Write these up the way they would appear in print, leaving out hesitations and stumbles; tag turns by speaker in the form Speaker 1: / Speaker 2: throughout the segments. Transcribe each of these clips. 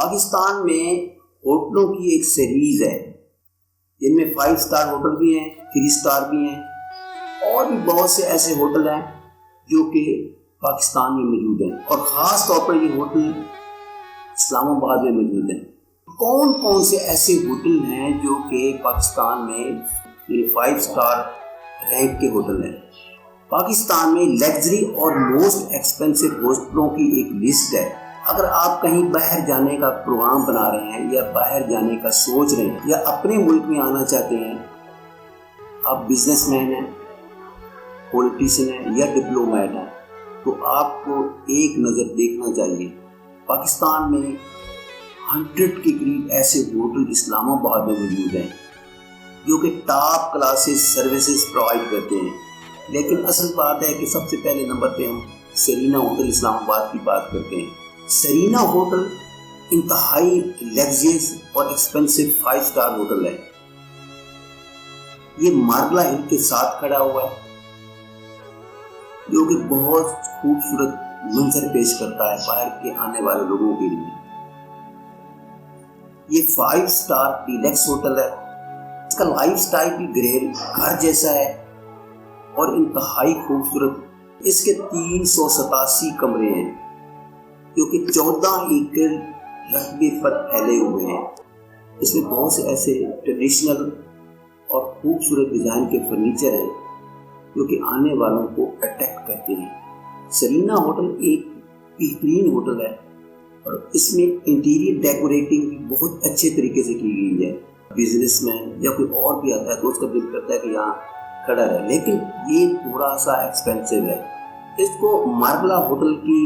Speaker 1: پاکستان میں ہوٹلوں کی ایک سیریز ہے جن میں 5 اسٹار ہوٹل بھی ہیں، 3 اسٹار بھی ہیں، اور بھی بہت سے ایسے ہوٹل ہیں جو کہ پاکستان میں موجود ہیں، اور خاص طور پر یہ ہوٹل اسلام آباد میں موجود ہیں۔ کون کون سے ایسے ہوٹل ہیں جو کہ پاکستان میں 5 اسٹار رینک کے ہوٹل ہیں؟ پاکستان میں لگژری اور موسٹ ایکسپینسو ہوٹلوں کی ایک لسٹ ہے۔ اگر آپ کہیں باہر جانے کا پروگرام بنا رہے ہیں یا باہر جانے کا سوچ رہے ہیں یا اپنے ملک میں آنا چاہتے ہیں، آپ بزنس مین ہیں، پولیٹیشین ہیں یا ڈپلومیٹ ہیں، تو آپ کو ایک نظر دیکھنا چاہیے۔ پاکستان میں 100 کے قریب ایسے ہوٹل اسلام آباد میں موجود ہیں جو کہ ٹاپ کلاسز سروسز پرووائڈ کرتے ہیں، لیکن اصل بات ہے کہ سب سے پہلے نمبر پہ ہم سرینا ہوٹل اسلام آباد کی بات کرتے ہیں۔ سرینا ہوٹل انتہائی لگژریس اور ایکسپینسو 5 اسٹار ہوٹل ہے۔ یہ مارگلا ہل کے ساتھ کھڑا ہوا ہے جو کہ بہت خوبصورت منظر پیش کرتا ہے باہر کے آنے والے لوگوں کے لیے۔ یہ 5 اسٹار ڈیلکس ہوٹل ہے۔ اس کا لائف سٹائل بھی گھر جیسا ہے اور انتہائی خوبصورت۔ اس کے 387 کمرے ہیں جو کہ 14 ایکڑ رقبے پر پھیلے ہوئے ہیں۔ اس میں بہت سے ایسے ٹریڈیشنل اور خوبصورت ڈیزائن کے فرنیچر ہیں جو کہ آنے والوں کو اٹریکٹ کرتے ہیں۔ سرینا ہوٹل ایک بہترین ہوٹل ہے اور اس میں انٹیریئر ڈیکوریٹنگ بہت اچھے طریقے سے کی گئی ہے۔ بزنس مین یا کوئی اور بھی آتا ہے تو اس کا دل کرتا ہے کہ یہاں کھڑا رہے، لیکن یہ تھوڑا سا ایکسپینسو ہے۔ اس کو مارگلا ہوٹل کی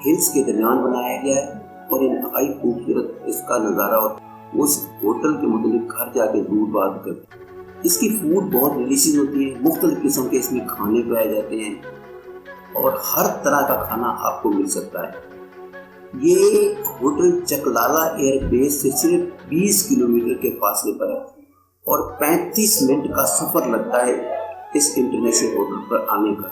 Speaker 1: ہلز کے درمیان بنایا گیا ہے اور انتہائی خوبصورت اس کا نظارہ اس ہوٹل کے متعلق گھر جا کے دور بات کرتے ہیں۔ اس کی فوڈ بہت ڈیلیشیس ہوتی ہے، مختلف قسم کے اس میں کھانے پائے جاتے ہیں اور ہر طرح کا کھانا آپ کو مل سکتا ہے۔ یہ ہوٹل چکلالہ ایئر بیس سے صرف 20 کلومیٹر کے فاصلے پر ہے اور 35 منٹ کا سفر لگتا ہے اس انٹرنیشنل ہوٹل پر آنے کا۔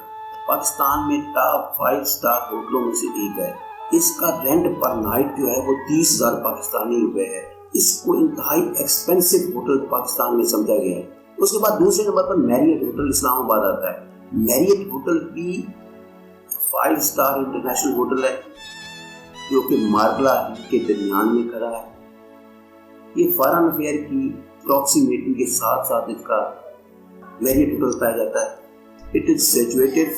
Speaker 1: پاکستان میں ٹاپ 5 اسٹار ہوٹلوں میں سے ایک ہے۔ اس کا رینٹ پر نائٹ جو ہے وہ 30,000 پاکستانی روپے ہے۔ اس کو انتہائی ایکسپینسو ہوٹل پاکستان میں سمجھا گیا ہے۔ اس کے بعد دوسرے نمبر پر میریٹ ہوٹل اسلام آباد آتا ہے۔ میریٹ ہوٹل بھی 5 اسٹار انٹرنیشنل ہوٹل ہے جو کہ مارگلا کے درمیان میں کھڑا ہے۔ یہ فارن افیئر کی اپروکسیمیٹلی کے ساتھ ساتھ اس کا میریٹ ہوٹل پایا جاتا ہے۔ اٹ از سچویٹڈ،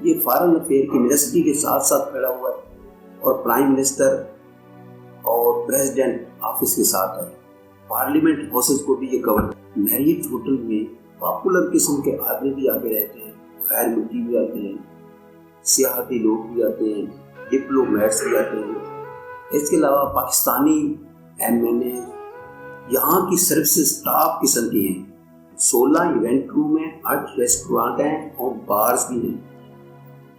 Speaker 1: یہ فارن افیئر کی یونیورسٹی کے ساتھ ساتھ کھڑا ہوا ہے اور پرائم منسٹر اور پریزیڈنٹ آفس کے ساتھ ہے۔ پارلیمنٹ ہاؤسز کو بھی یہ کور۔ میریٹ ہوٹل میں پاپولر قسم کے آدمی بھی آ کے رہتے ہیں، خیر ملکی بھی آتے ہیں، سیاحتی لوگ بھی آتے ہیں، ڈپلومیٹس بھی آتے ہیں۔ اس کے علاوہ پاکستانی MNA یہاں کی سروسز ٹاپ قسم کی ہیں۔ 16 ایونٹ روم ہیں، 8 ریسٹورانٹ ہیں اور بارز بھی ہیں۔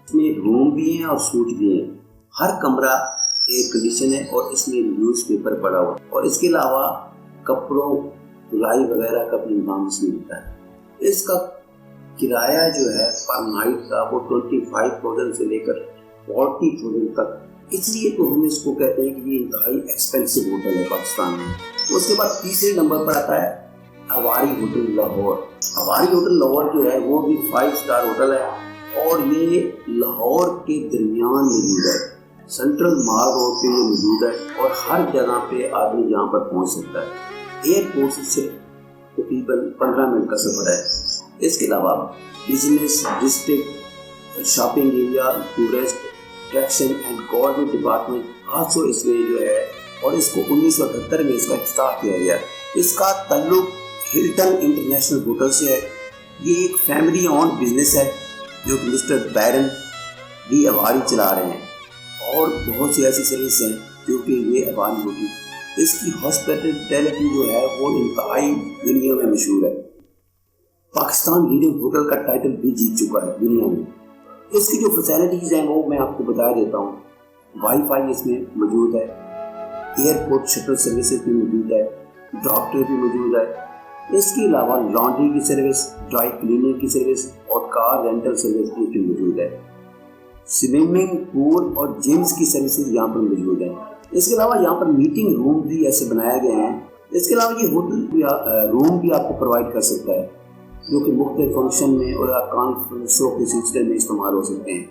Speaker 1: اس میں روم بھی ہیں اور سوٹ بھی ہیں۔ ہر کمرہ ایئر کنڈیشن ہے اور اس میں نیوز پیپر پڑا ہوا ہے، اور اس کے علاوہ کپڑوں دھلائی وغیرہ کا بھی انتظام اس میں ہوتا ہے۔ اس کا کرایہ جو ہے پر نائٹ کا وہ 25,000 سے لے کر 40,000 تک، اس لیے تو ہم اس کو کہتے ہیں کہ یہ انتہائی ایکسپینسو ہوٹل ہے پاکستان میں۔ اس کے بعد تیسرے نمبر پر آتا ہے حواری ہوٹل لاہور۔ حواری ہوٹل لاہور جو ہے وہ بھی 5 اسٹار ہوٹل ہے اور یہ لاہور کے درمیان موجود ہے۔ سینٹرل مال روڈ پہ یہ موجود ہے اور ہر جگہ پہ آدمی یہاں پر پہنچ سکتا ہے۔ ایئرپورٹ سے صرف تقریباً 15 منٹ کا سفر ہے۔ اس کے علاوہ business district, shopping area, tourist attraction and government department also اس میں جو ہے، اور اس کو 1978 میں اس کا افتتاح کیا گیا۔ اس کا تعلق ہلٹن انٹرنیشنل ہوٹل سے ہے۔ یہ ایک فیملی آن بزنس ہے جو کہ مسٹر بیرن ڈی اواری چلا رہے ہیں، اور بہت سی ایسی سروس ہیں جو کہ یہ اواری ہوگی۔ اس کی ہاسپٹیلٹی جو ہے وہ انتہائی دنیا میں مشہور ہے۔ پاکستان لیڈنگ ہوٹل کا ٹائٹل بھی جیت چکا ہے دنیا میں۔ اس کی جو فیسلٹیز ہیں وہ میں آپ کو بتا دیتا ہوں۔ وائی فائی اس میں موجود ہے، ایئرپورٹ شٹل سروسز بھی موجود ہے، ڈاکٹر بھی موجود ہے۔ اس کے علاوہ لانڈری کی سروس، ڈرائی کلیننگ کی سروس اور کار رینٹل سروس بھی موجود ہے۔ سوئمنگ پول اور جمز کی سروسز یہاں پر موجود ہیں۔ اس کے علاوہ یہاں پر میٹنگ روم بھی ایسے بنائے گئے ہیں. اس کے علاوہ یہ ہوٹل روم بھی آپ کو پرووائڈ کر سکتا ہے جو کہ مختلف فنکشن میں اور کانفرنسوں کے سلسلے میں استعمال ہو سکتے ہیں.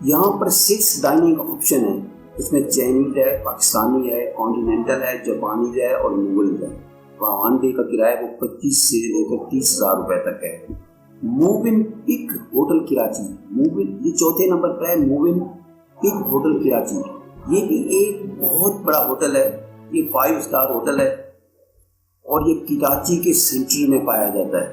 Speaker 1: یہاں پر 6 ڈائننگ آپشن ہیں. اس میں چائنیز ہے، پاکستانی ہے، کانٹیننٹل ہے، جاپانیز ہے اور مغل ہے. وہاں ڈے کا کرایہ وہ 25 سے لے کر 30,000 روپے تک ہے. Move in pick hotel Karachi, یہ 4تھے نمبر پہ ہے. Move in pick hotel Karachi, یہ بھی ایک بہت بڑا ہوٹل ہے. یہ 5 اسٹار ہوٹل ہے اور یہ کراچی کے سینٹر میں پایا جاتا ہے.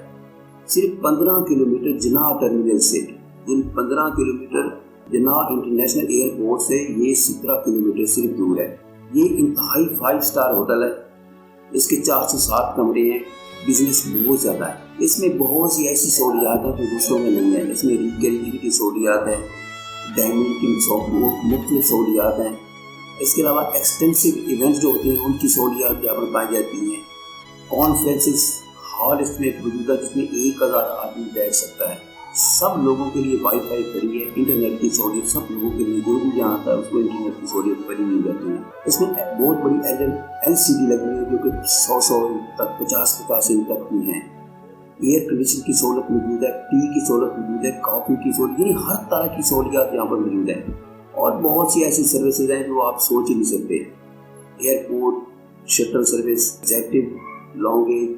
Speaker 1: صرف 15 کلومیٹر جناح ٹرمینل سے، 15 کلومیٹر جناح انٹرنیشنل ایئرپورٹ سے یہ 17 کلومیٹر صرف دور ہے. یہ انتہائی 5 اسٹار ہوٹل ہے. اس کے 4 سے 7 کمرے ہیں. بزنس بہت زیادہ ہے. اس میں بہت سی ایسی سہولیات ہیں جو دوسروں میں نہیں ہیں. اس میں ریکریشن کی سہولیات ہیں، ڈائننگ کی مختلف سہولیات ہیں. اس کے علاوہ ایکسٹینسو ایونٹس جو ہوتے ہیں ان کی سہولیات یہاں پر پائی جاتی ہیں. کانفرنسز ہال اس میں موجود ہے جس میں 1000 آدمی بیٹھ سکتا ہے. سب لوگوں کے لیے وائی فائی فری ہے. انٹرنیٹ کی سہولیت سب لوگوں کے لیے، جو بھی جہاں آتا ہے اس کو انٹرنیٹ کی سہولیت فری مل جاتی ہے. اس میں بہت بڑی LCD لگی ہے جو کہ 100 تک 50 انچ تک کی ہیں. ایئر کنڈیشن کی سہولت موجود ہے، ٹی کی سہولت موجود ہے، کافی کی سہولت، یعنی ہر طرح کی سہولیات یہاں پر موجود ہیں. اور بہت سی ایسی سروسز ہیں جو آپ سوچ ہی نہیں سکتے. ایئرپورٹ شٹل سروس، ایگزیکٹو لانگیج،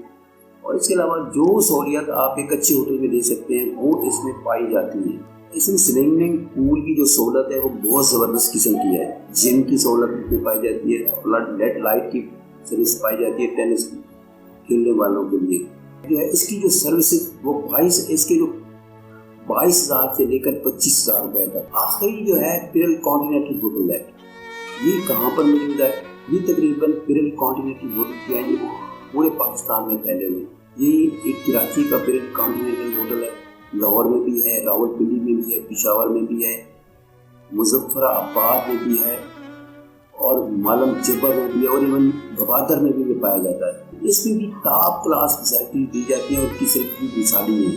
Speaker 1: اور اس کے علاوہ جو سہولیات آپ ایک اچھے ہوٹل میں دے سکتے ہیں وہ اس میں پائی جاتی ہیں. اس میں سوئمنگ پول کی جو سہولت ہے وہ بہت زبردست قسم کی ہے. جم کی سہولت اس میں پائی جاتی ہے. فلڈ لائٹ کی سروس پائی جاتی ہے ٹینس کھیلنے والوں کے لیے. جو ہے اس کی جو سروسز وہ 22,000 سے لے کر 25,000 روپے تک. آخری جو ہے پیرل کانٹیننٹل ہوٹل ہے. یہ کہاں پر موجود ہے؟ یہ تقریباً پیرل کانٹیننٹل ہوٹل جو ہے یہ پورے پاکستان میں پھیلے ہوئے. یہ ایک کراچی کا پیرل کانٹیننٹل ہوٹل ہے. لاہور میں بھی ہے، راولپنڈی میں بھی ہے، پشاور میں بھی ہے، مظفر آباد میں بھی ہے اور مالم جبر میں بھی ہے اور ایون گوادر میں بھی پایا جاتا ہے. اس میں بھی ٹاپ کلاس فیسلٹی دی جاتی ہیں اور کی صرف بھی مثالی نہیں.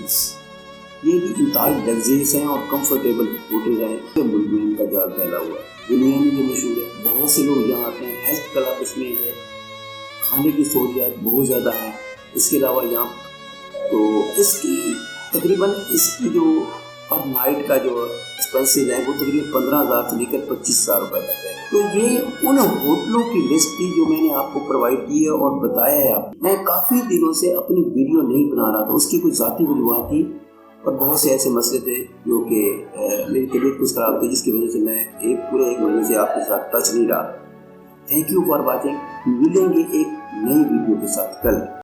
Speaker 1: یہ بھی انتہائی لگزریس ہیں اور کمفرٹیبل ہوٹل ہیں. ملک میں ان کا جال پھیلا ہوا ہے، دنیا میں بھی مشہور ہے. بہت سے لوگ یہاں آتے ہیں. ہیلتھ کلب اس میں ہے، کھانے کی سہولیات بہت زیادہ ہیں. اس کے علاوہ یہاں تو اس کی تقریباً اس کی جو پر نائٹ کا جو ایکسپینسز ہے وہ تقریباً 15,000 سے لے کر 25,000 روپے تک ہے. تو یہ ان ہوٹلوں کی لسٹ تھی جو میں نے آپ کو پرووائڈ کی ہے اور بتایا ہے. میں کافی دنوں سے اپنی ویڈیو نہیں بنا رہا تھا. اس کی کچھ ذاتی وجوہات تھی اور بہت سے ایسے مسئلے تھے جو کہ میری طبیعت کچھ خراب تھی جس کی وجہ سے میں پورے ایک مہینے سے آپ کے ساتھ ٹچ نہیں رہا. Thank you for watching. ملیں گے ایک نئی ویڈیو کے ساتھ کل.